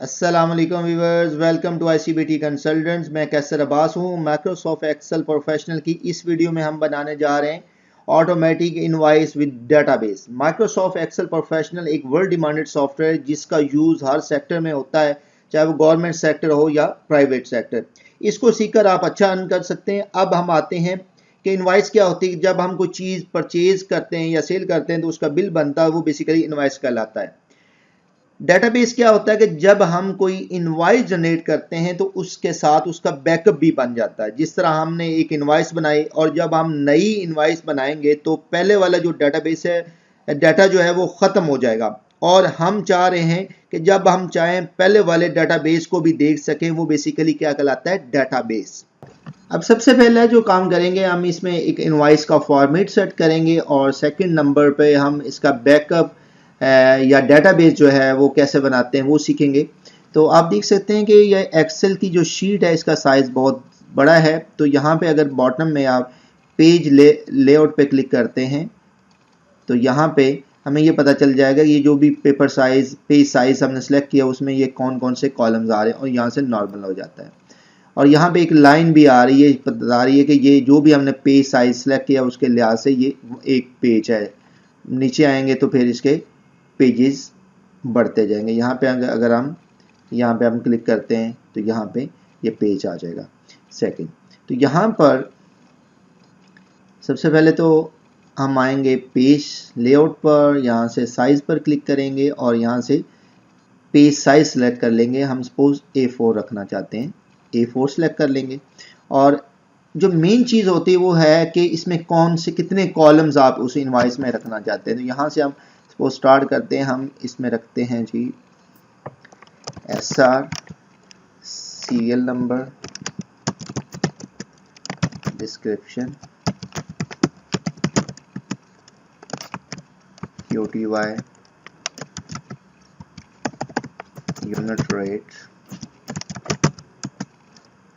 अस्सलाम वालेकुम viewers, welcome to आईसीबीटी consultants. मैं कैसर अब्बास हूँ। माइक्रोसॉफ्ट एक्सेल प्रोफेशनल की इस वीडियो में हम बनाने जा रहे हैं automatic invoice with database. Microsoft Excel professional एक वर्ल्ड डिमांडेड सॉफ्टवेयर है जिसका यूज़ हर सेक्टर में होता है, चाहे वो गवर्नमेंट सेक्टर हो या प्राइवेट सेक्टर। इसको सीखकर आप अच्छा अर्न कर सकते हैं। अब हम आते हैं कि इनवॉइस क्या होती है। जब हम कोई चीज़ परचेज करते हैं या सेल करते हैं तो उसका बिल बनता है, वो बेसिकली इनवॉइस कहलाता है। डेटाबेस क्या होता है कि जब हम कोई इनवॉइस जनरेट करते हैं तो उसके साथ उसका बैकअप भी बन जाता है। जिस तरह हमने एक इनवॉइस बनाई और जब हम नई इनवॉइस बनाएंगे तो पहले वाला जो डेटाबेस है, डाटा जो है वो ख़त्म हो जाएगा और हम चाह रहे हैं कि जब हम चाहें पहले वाले डाटाबेस को भी देख सकें। वो बेसिकली क्या कहलाता है, डाटाबेस। अब सबसे पहले जो काम करेंगे, हम इसमें एक इनवॉइस का फॉर्मेट सेट करेंगे और सेकंड नंबर पे हम इसका बैकअप या डेटाबेस जो है वो कैसे बनाते हैं वो सीखेंगे। तो आप देख सकते हैं कि यह एक्सेल की जो शीट है इसका साइज़ बहुत बड़ा है। तो यहाँ पे अगर बॉटम में आप पेज लेआउट पे क्लिक करते हैं तो यहाँ पे हमें ये पता चल जाएगा ये जो भी पेपर साइज पेज साइज हमने सेलेक्ट किया उसमें ये कौन कौन से कॉलम्स आ रहे हैं और यहाँ से नॉर्मल हो जाता है। और यहाँ पे एक लाइन भी आ रही है, बता रही है कि ये जो भी हमने पेज साइज सेलेक्ट किया उसके लिहाज से ये एक पेज है। नीचे आएंगे तो फिर इसके पेजेस बढ़ते जाएंगे। यहाँ पे अगर हम यहाँ पे हम क्लिक करते हैं तो यहाँ पे ये पेज आ जाएगा सेकंड। तो यहाँ पर सबसे पहले तो हम आएंगे पेज लेआउट पर, यहाँ से साइज पर क्लिक करेंगे और यहाँ से पेज साइज सेलेक्ट कर लेंगे। हम सपोज A4 रखना चाहते हैं, A4 सेलेक्ट कर लेंगे। और जो मेन चीज़ होती है वो है कि इसमें कौन से कितने कॉलम्स आप उस इनवॉइस में रखना चाहते हैं। तो यहाँ से हम सपोज स्टार्ट करते हैं, हम इसमें रखते हैं जी SR, serial number, description, QTY, unit rate,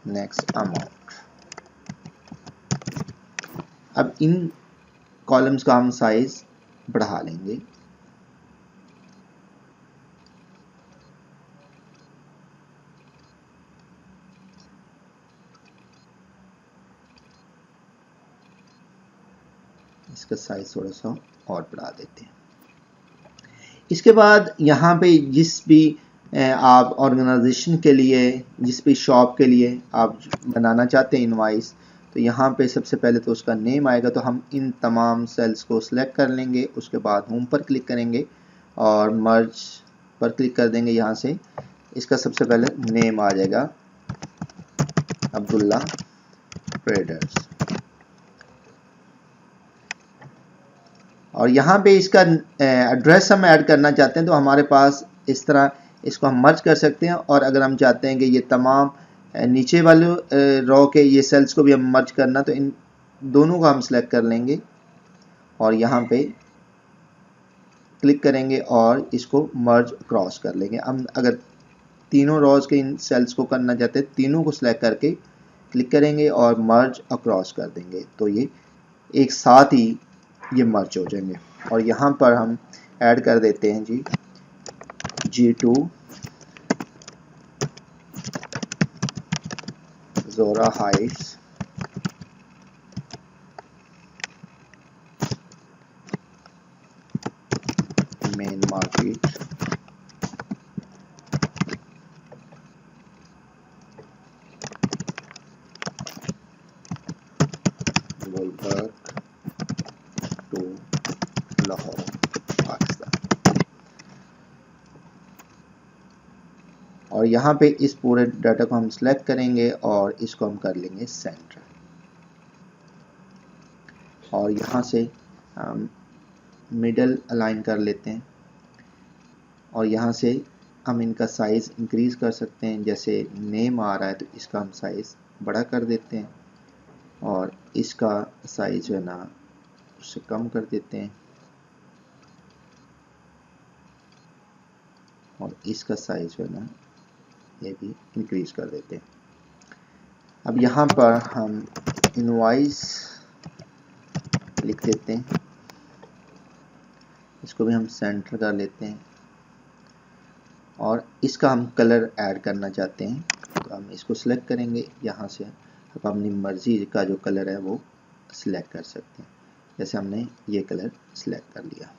next amount. अब इन कॉलम्स का हम साइज बढ़ा लेंगे। इसका साइज थोड़ा सा और बढ़ा देते हैं। इसके बाद यहाँ पे जिस भी आप ऑर्गेनाइजेशन के लिए, जिस भी शॉप के लिए आप बनाना चाहते हैं इनवॉइस, तो यहाँ पे सबसे पहले तो उसका नेम आएगा। तो हम इन तमाम सेल्स को सिलेक्ट कर लेंगे, उसके बाद होम पर क्लिक करेंगे और मर्ज पर क्लिक कर देंगे। यहाँ से इसका सबसे पहले नेम आ जाएगा अब्दुल्ला ट्रेडर्स। और यहाँ पे इसका एड्रेस हम ऐड करना चाहते हैं तो हमारे पास इस तरह इसको हम मर्ज कर सकते हैं। और अगर हम चाहते हैं कि ये तमाम नीचे वाले रो के ये सेल्स को भी हम मर्ज करना, तो इन दोनों को हम सिलेक्ट कर लेंगे और यहाँ पे क्लिक करेंगे और इसको मर्ज क्रॉस कर लेंगे। हम अगर तीनों रोज के इन सेल्स को करना चाहते हैं, तीनों को सिलेक्ट करके क्लिक करेंगे और मर्ज अक्रॉस कर देंगे, तो ये एक साथ ही ये मर्ज हो जाएंगे। और यहाँ पर हम ऐड कर देते हैं जी G2 Zora heights, main market, Gulberg two Lahore, Pakistan. और यहाँ पे इस पूरे डाटा को हम सिलेक्ट करेंगे और इसको हम कर लेंगे सेंटर। और यहाँ से हम मिडल अलाइन कर लेते हैं और यहाँ से हम इनका साइज़ इंक्रीज़ कर सकते हैं। जैसे नेम आ रहा है तो इसका हम साइज़ बड़ा कर देते हैं और इसका साइज़ जो है ना उससे कम कर देते हैं और इसका साइज़ जो है ना ये भी इंक्रीज़ कर देते हैं। अब यहाँ पर हम इनवॉइस लिख देते हैं, इसको भी हम सेंटर कर लेते हैं और इसका हम कलर ऐड करना चाहते हैं तो हम इसको सिलेक्ट करेंगे। यहाँ से आप अपनी मर्ज़ी का जो कलर है वो सिलेक्ट कर सकते हैं। जैसे हमने ये कलर सिलेक्ट कर लिया।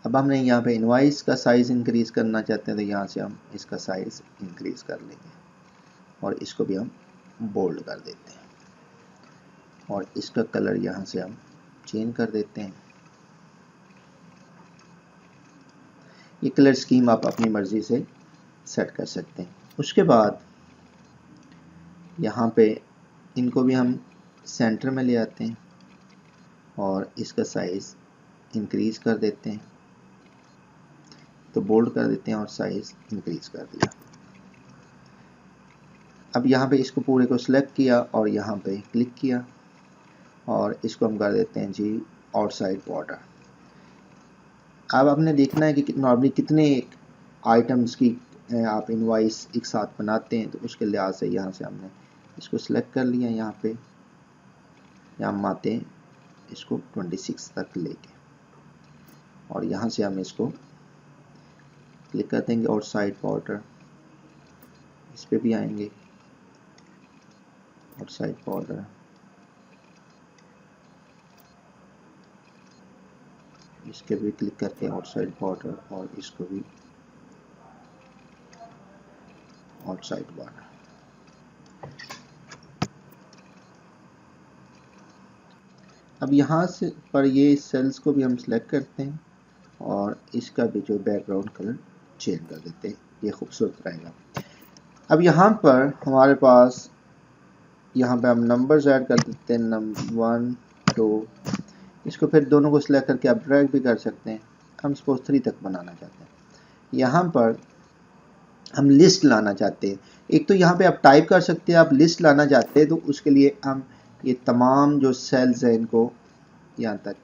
अब हमने यहाँ पे इनवॉइस का साइज़ इंक्रीज़ करना चाहते हैं तो यहाँ से हम इसका साइज़ इंक्रीज़ कर लेंगे और इसको भी हम बोल्ड कर देते हैं और इसका कलर यहाँ से हम चेंज कर देते हैं। ये कलर स्कीम आप अपनी मर्ज़ी से सेट कर सकते हैं। उसके बाद यहाँ पे इनको भी हम सेंटर में ले आते हैं और इसका साइज़ इंक्रीज़ कर देते हैं, तो बोल्ड कर देते हैं और साइज़ इंक्रीज़ कर दिया। अब यहाँ पे इसको पूरे को सिलेक्ट किया और यहाँ पे क्लिक किया और इसको हम कर देते हैं जी आउटसाइड बॉर्डर। अब आपने देखना है कि नॉर्मली कितने आइटम्स की आप इनवॉइस एक साथ बनाते हैं, तो उसके लिहाज से यहाँ से हमने इसको सिलेक्ट कर लिया। यहाँ पे हम आते हैं इसको 26 तक लेके और यहाँ से हम इसको क्लिक कर देंगे आउटसाइड बॉर्डर, इस पे भी आएंगे आउटसाइड बॉर्डर, इसके भी क्लिक करके आउटसाइड बॉर्डर और इसको भी आउटसाइड बॉर्डर। अब यहाँ से पर ये सेल्स को भी हम सिलेक्ट करते हैं और इसका भी जो बैकग्राउंड कलर चेंज कर देते हैं, ये खूबसूरत रहेगा। अब यहाँ पर हमारे पास यहाँ पे हम नंबर्स ऐड कर देते हैं, नंबर 1 2, इसको फिर दोनों को सिलेक्ट करके आप ड्रैग भी कर सकते हैं। हम सपोज 3 तक बनाना चाहते हैं। यहाँ पर हम लिस्ट लाना चाहते हैं। एक तो यहाँ पे आप टाइप कर सकते हैं, आप लिस्ट लाना चाहते हैं तो उसके लिए हम ये तमाम जो सेल्स हैं इनको यहाँ तक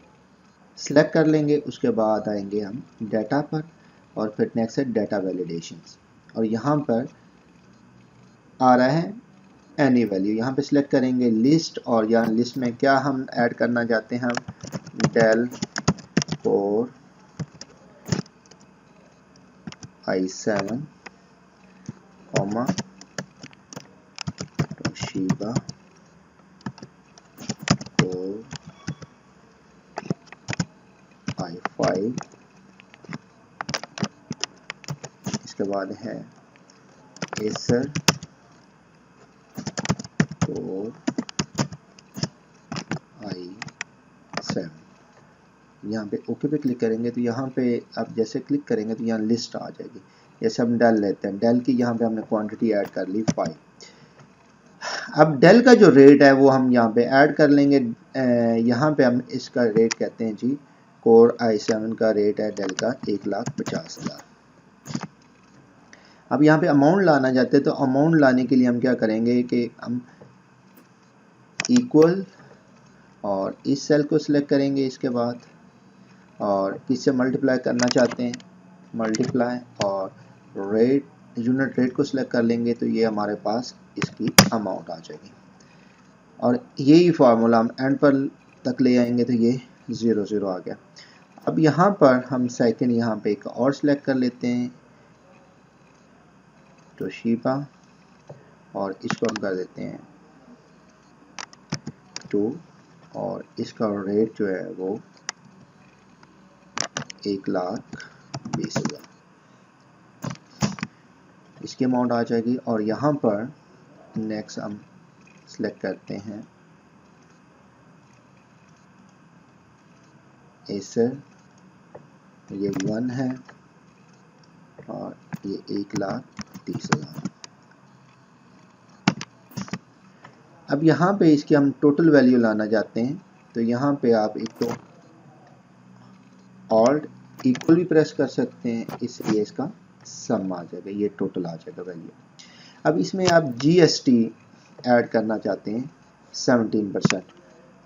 सिलेक्ट कर लेंगे। उसके बाद आएंगे हम डाटा पर और फिर नेक्स्ट है डाटा वैलिडेशंस और यहाँ पर आ रहा है एनी वैल्यू, यहाँ पे सिलेक्ट करेंगे लिस्ट और यहाँ लिस्ट में क्या हम ऐड करना चाहते हैं, हम Dell core i7 comma Toshiba core i5, इसके बाद है एसर कोर i7। यहाँ पे ओके पे क्लिक करेंगे तो यहाँ पे आप जैसे क्लिक करेंगे तो यहाँ लिस्ट आ जाएगी। जैसे हम डेल लेते हैं, डेल की यहाँ पे हमने क्वांटिटी ऐड कर ली 5। अब डेल का जो रेट है वो हम यहाँ पे ऐड कर लेंगे। यहाँ पे हम इसका रेट कहते हैं जी, कोर i7 का रेट है डेल का 1,50,000। अब यहाँ पे अमाउंट लाना चाहते हैं तो अमाउंट लाने के लिए हम क्या करेंगे कि हम इक्वल और इस सेल को सिलेक्ट करेंगे, इसके बाद और किससे मल्टीप्लाई करना चाहते हैं मल्टीप्लाई और रेट यूनिट रेट को सिलेक्ट कर लेंगे तो ये हमारे पास इसकी अमाउंट आ जाएगी और यही फार्मूला हम एंड पर तक ले आएंगे तो ये 0 0 आ गया। अब यहाँ पर हम सेकंड यहाँ पे एक और सिलेक्ट कर लेते हैं तोशिबा और इसको हम कर देते हैं 2 और इसका रेट जो है वो 1,20,000 इसकी अमाउंट आ जाएगी। और यहाँ पर नेक्स्ट हम सिलेक्ट करते हैं एसर, ये 1 है और ये 1,30,000। अब यहाँ पे इसकी हम टोटल वैल्यू लाना चाहते हैं तो यहाँ पे आप एक तो ऑल्ट इक्वल भी प्रेस कर सकते हैं, इसलिए इसका सम आ जाएगा, ये टोटल आ जाएगा वैल्यू। अब इसमें आप जीएसटी ऐड करना चाहते हैं 17%,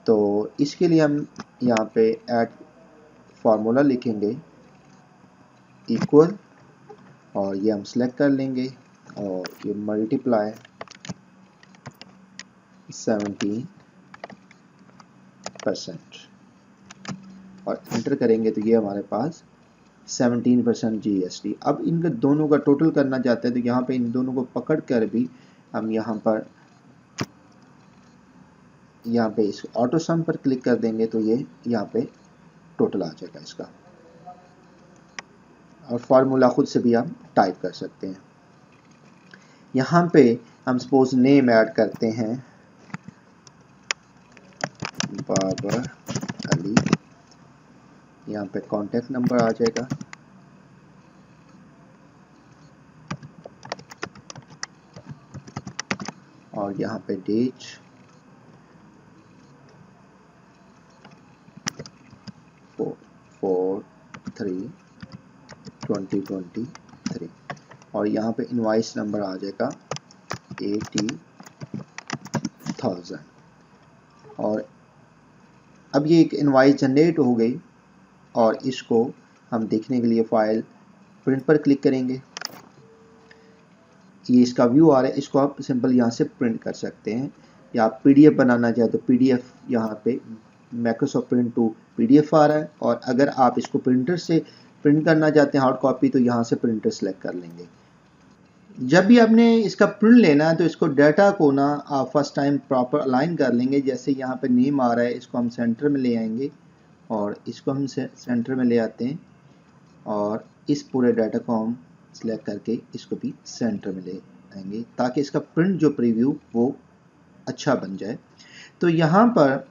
तो इसके लिए हम यहाँ पे ऐड फार्मूला लिखेंगे इक्वल और ये हम सेलेक्ट कर लेंगे और ये मल्टीप्लाई 17% और एंटर करेंगे तो ये हमारे पास 17% GST। अब इनका दोनों का टोटल करना चाहते हैं तो यहाँ पे इन दोनों को पकड़ कर भी हम यहाँ पे इस ऑटो सम पर क्लिक कर देंगे तो ये यहाँ पे टोटल आ जाएगा इसका, और फार्मूला खुद से भी हम टाइप कर सकते हैं। यहाँ पे हम सपोज नेम ऐड करते हैं बाबर अली, यहाँ पे कॉन्टेक्ट नंबर आ जाएगा, और यहाँ पे डेट 4/3/2023, और यहाँ पे इनवाइस नंबर आ जाएगा 80,000। और अब ये एक इनवाइस जनरेट हो गई, और इसको हम देखने के लिए फाइल प्रिंट पर क्लिक करेंगे। ये इसका व्यू आ रहा है, इसको आप सिंपल यहाँ से प्रिंट कर सकते हैं, या आप पीडीएफ बनाना चाहे तो पीडीएफ यहाँ पे माइक्रोसॉफ्ट प्रिंट टू पीडीएफ आ रहा है, और अगर आप इसको प्रिंटर से प्रिंट करना चाहते हैं हार्ड कॉपी तो यहाँ से प्रिंटर सेलेक्ट कर लेंगे। जब भी आपने इसका प्रिंट लेना है तो इसको डाटा को ना आप फर्स्ट टाइम प्रॉपर अलाइन कर लेंगे। जैसे यहाँ पे नेम आ रहा है, इसको हम सेंटर में ले आएंगे, और इसको हम सेंटर में ले आते हैं, और इस पूरे डाटा को हम सिलेक्ट करके इसको भी सेंटर में ले आएंगे ताकि इसका प्रिंट जो प्रीव्यू वो अच्छा बन जाए। तो यहाँ पर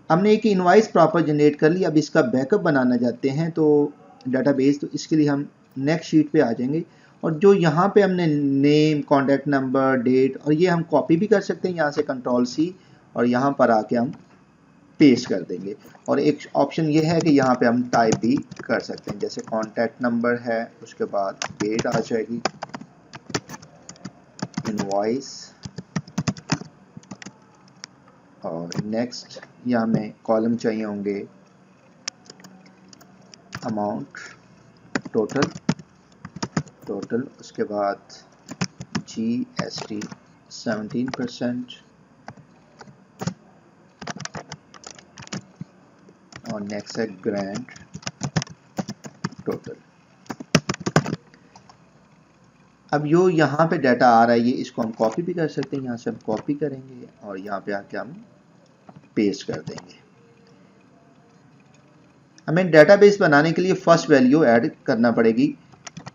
हमने एक इनवाइस प्रॉपर जनरेट कर लिया। अब इसका बैकअप बनाना चाहते हैं तो डाटाबेस, तो इसके लिए हम नेक्स्ट शीट पे आ जाएंगे, और जो यहाँ पे हमने नेम, कॉन्टैक्ट नंबर, डेट, और ये हम कॉपी भी कर सकते हैं यहाँ से Ctrl+C, और यहाँ पर आके हम पेस्ट कर देंगे। और एक ऑप्शन ये है कि यहाँ पे हम टाइप भी कर सकते हैं, जैसे कॉन्टैक्ट नंबर है, उसके बाद डेट आ जाएगी, इनवॉइस, और नेक्स्ट यहाँ में कॉलम चाहिए होंगे अमाउंट, टोटल, उसके बाद GST 17%, और नेक्स्ट है ग्रैंड टोटल। अब जो यहाँ पे डाटा आ रहा है ये इसको हम कॉपी भी कर सकते हैं, यहाँ से हम कॉपी करेंगे और यहाँ पे आके हम पेस्ट कर देंगे। हमें डाटाबेस बनाने के लिए फर्स्ट वैल्यू ऐड करना पड़ेगी,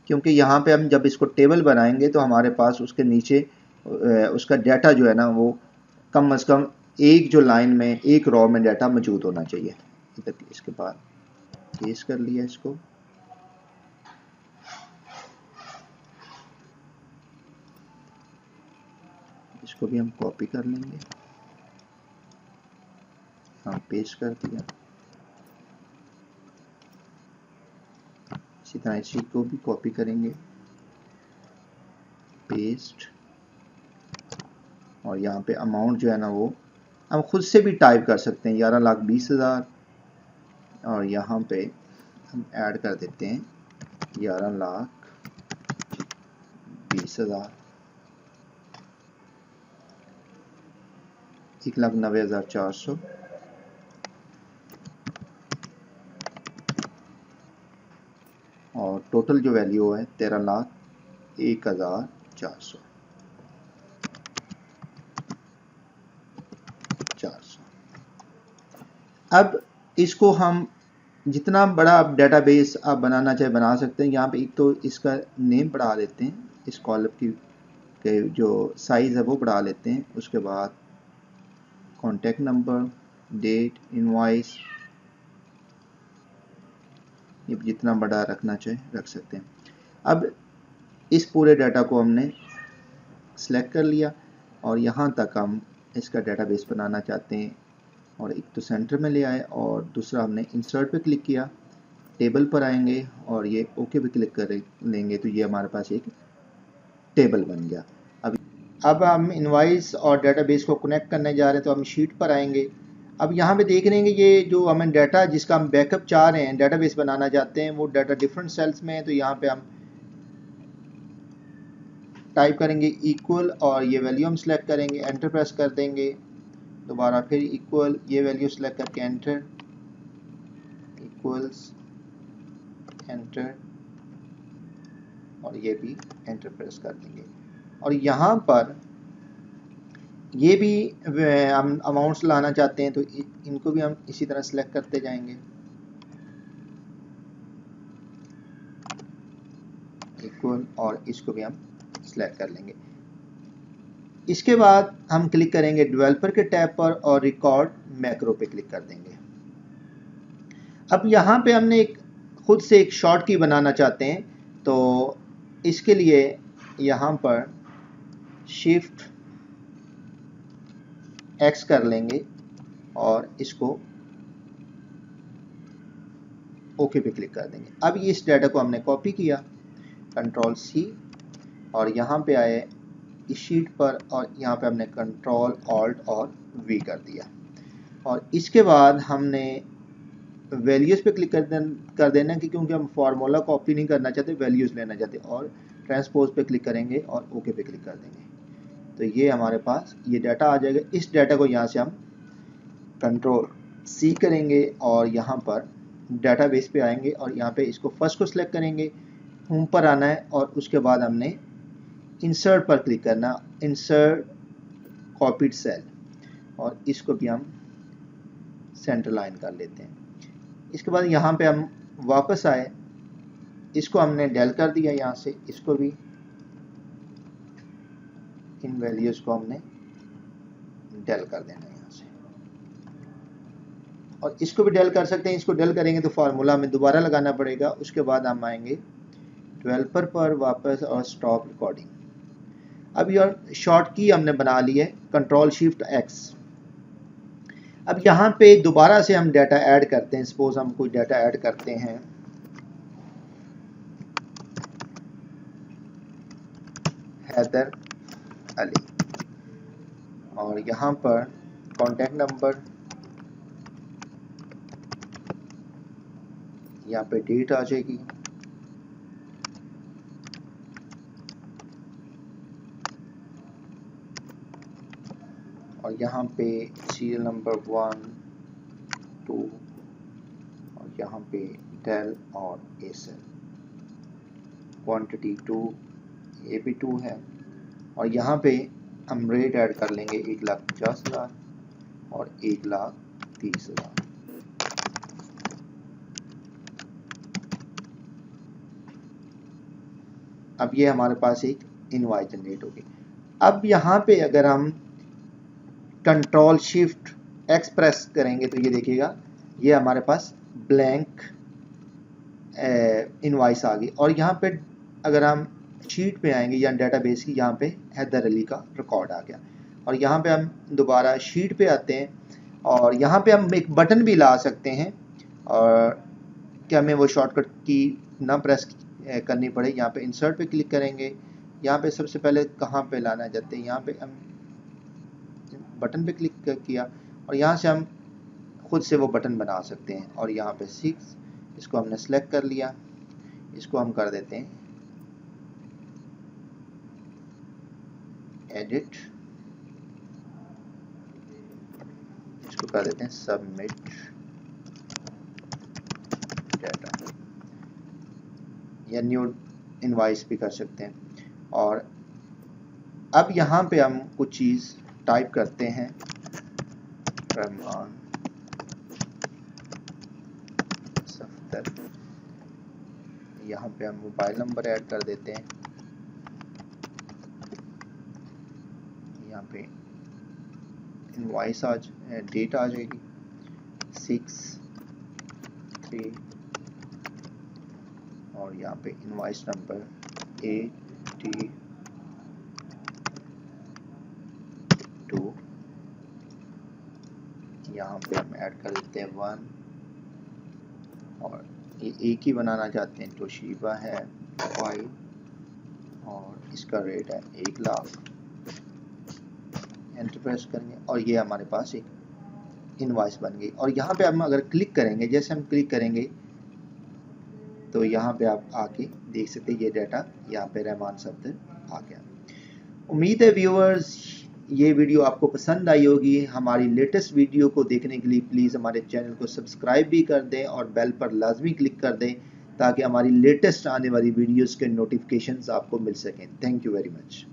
क्योंकि यहाँ पे हम जब इसको टेबल बनाएंगे तो हमारे पास उसके नीचे उसका डाटा जो है ना वो कम से कम एक जो लाइन में, एक रॉ में डाटा मौजूद होना चाहिए। इसके बाद पेस्ट कर लिया इसको, इसको भी हम कॉपी कर लेंगे, हम पेस्ट कर दिया। इसी तरह इसी को भी कॉपी करेंगे, पेस्ट, और यहाँ पे अमाउंट जो है ना वो हम खुद से भी टाइप कर सकते हैं 11,20,000, और यहाँ पे हम ऐड कर देते हैं 11,20,000, 1,90,400, और टोटल जो वैल्यू है 13,01,400। अब इसको हम जितना बड़ा आप डेटाबेस आप बनाना चाहे बना सकते हैं। यहाँ पे एक तो इसका नेम बढ़ा लेते हैं, इस कॉलम की के जो साइज है वो बढ़ा लेते हैं, उसके बाद कॉन्टैक्ट नंबर, डेट, इनवॉइस, ये जितना बड़ा रखना चाहे रख सकते हैं। अब इस पूरे डाटा को हमने सेलेक्ट कर लिया, और यहाँ तक हम इसका डेटाबेस बनाना चाहते हैं, और एक तो सेंटर में ले आए, और दूसरा हमने इंसर्ट पे क्लिक किया, टेबल पर आएंगे और ये ओके पे क्लिक कर लेंगे तो ये हमारे पास एक टेबल बन गया। अब हम इनवाइस और डेटाबेस को कनेक्ट करने जा रहे हैं, तो हम शीट पर आएंगे। अब यहाँ पे देख रहे हैं कि ये जो हमें डाटा जिसका हम बैकअप चाह रहे हैं, डेटाबेस बनाना चाहते हैं, वो डाटा डिफरेंट सेल्स में है। तो यहाँ पे हम टाइप करेंगे इक्वल, और ये वैल्यू हम सेलेक्ट करेंगे, एंटर प्रेस कर देंगे, दोबारा फिर इक्वल, ये वैल्यू सेलेक्ट करके एंटर, इक्वल्स, एंटर, और ये भी एंटर प्रेस कर देंगे। और यहाँ पर ये भी हम अमाउंट्स लाना चाहते हैं तो इनको भी हम इसी तरह सेलेक्ट करते जाएंगे। इक्वल, और इसको भी हम सेलेक्ट कर लेंगे। इसके बाद हम क्लिक करेंगे डेवलपर के टैब पर और रिकॉर्ड मैक्रो पे क्लिक कर देंगे। अब यहाँ पे हमने खुद से एक शॉर्ट की बनाना चाहते हैं, तो इसके लिए यहाँ पर शिफ्ट X कर लेंगे और इसको ओके पे क्लिक कर देंगे। अब ये इस डाटा को हमने कॉपी किया, कंट्रोल C, और यहाँ पे आए इस शीट पर, और यहाँ पे हमने कंट्रोल ऑल्ट और V कर दिया। और इसके बाद हमने वैल्यूज़ पे क्लिक कर देना कि क्योंकि हम फार्मूला कॉपी नहीं करना चाहते, वैल्यूज़ लेना चाहते, और ट्रांसपोज पे क्लिक करेंगे और ओके पे क्लिक कर देंगे। तो ये हमारे पास ये डाटा आ जाएगा। इस डाटा को यहाँ से हम कंट्रोल C करेंगे और यहाँ पर डाटाबेस पे आएंगे, और यहाँ पे इसको फर्स्ट को सिलेक्ट करेंगे, होम पर आना है, और उसके बाद हमने इंसर्ट पर क्लिक करना, इंसर्ट कॉपीड सेल, और इसको भी हम सेंटर लाइन कर लेते हैं। इसके बाद यहाँ पे हम वापस आए, इसको हमने डेल कर दिया यहाँ से, इसको भी इन वैल्यूज को हमने डेल कर देना है यहाँ से, और इसको भी डेल कर सकते हैं। इसको डेल करेंगे तो फार्मूला में दोबारा लगाना पड़ेगा। उसके बाद हम आएंगे डेवलपर पर वापस और स्टॉप रिकॉर्डिंग। अब यह शॉर्ट की हमने बना ली है, कंट्रोल शिफ्ट X। अब यहाँ पे दोबारा से हम डाटा ऐड करते हैं। सपोज हम कोई डाटा ऐड करते हैं, हैदर अली, और यहाँ पर कॉन्टैक्ट नंबर, यहाँ पे डेट आ जाएगी, और यहाँ पे सीरियल नंबर 1, 2, और यहाँ पे डेल और एसएल, क्वांटिटी 2, ये भी 2 है, और यहाँ पे हम रेट ऐड कर लेंगे 1,50,000 और 1,30,000। अब ये हमारे पास एक इनवॉइस जनरेट होगी। अब यहाँ पे अगर हम कंट्रोल शिफ्ट X प्रेस करेंगे तो ये देखिएगा, ये हमारे पास ब्लैंक इनवॉइस आ गई। और यहाँ पे अगर हम शीट पे आएंगे या डेटाबेस की, यहाँ पे हैदर अली का रिकॉर्ड आ गया। और यहाँ पे हम दोबारा शीट पे आते हैं, और यहाँ पे हम एक बटन भी ला सकते हैं, और क्या हमें वो शॉर्टकट की ना प्रेस करनी पड़े। यहाँ पे इंसर्ट पे क्लिक करेंगे, यहाँ पे सबसे पहले कहाँ पे लाना चाहते हैं, यहाँ पे हम बटन पे क्लिक किया, और यहाँ से हम खुद से वो बटन बना सकते हैं। और यहाँ पे 6, इसको हमने सेलेक्ट कर लिया, इसको हम कर देते हैं एडिट, इसको कर देते हैं सबमिट डाटा, या न्यू इनवॉइस भी कर सकते हैं। और अब यहाँ पे हम कुछ चीज़ टाइप करते हैं, रहमान सफ्तर, यहाँ पे हम मोबाइल नंबर ऐड कर देते हैं, यहाँ पे इनवॉइस डेट आ जाएगी 6/3, और यहाँ पे इनवॉइस नंबर AT2, यहाँ पे हम ऐड कर देते हैं 1, और ये एक ही बनाना चाहते हैं, तोशीबा है 5, और इसका रेट है 1,00,000, एंटर प्रेस करेंगे, और ये हमारे पास एक इनवॉइस बन गई। और यहाँ पे हम अगर क्लिक करेंगे, जैसे हम क्लिक करेंगे तो यहाँ पे आप आके देख सकते हैं ये डाटा यहाँ पे रहमान सफ्तर आ गया। उम्मीद है व्यूअर्स ये वीडियो आपको पसंद आई होगी। हमारी लेटेस्ट वीडियो को देखने के लिए प्लीज़ हमारे चैनल को सब्सक्राइब भी कर दें और बेल पर लाजमी क्लिक कर दें, ताकि हमारी लेटेस्ट आने वाली वीडियोस के नोटिफिकेशंस आपको मिल सकें। Thank you very much.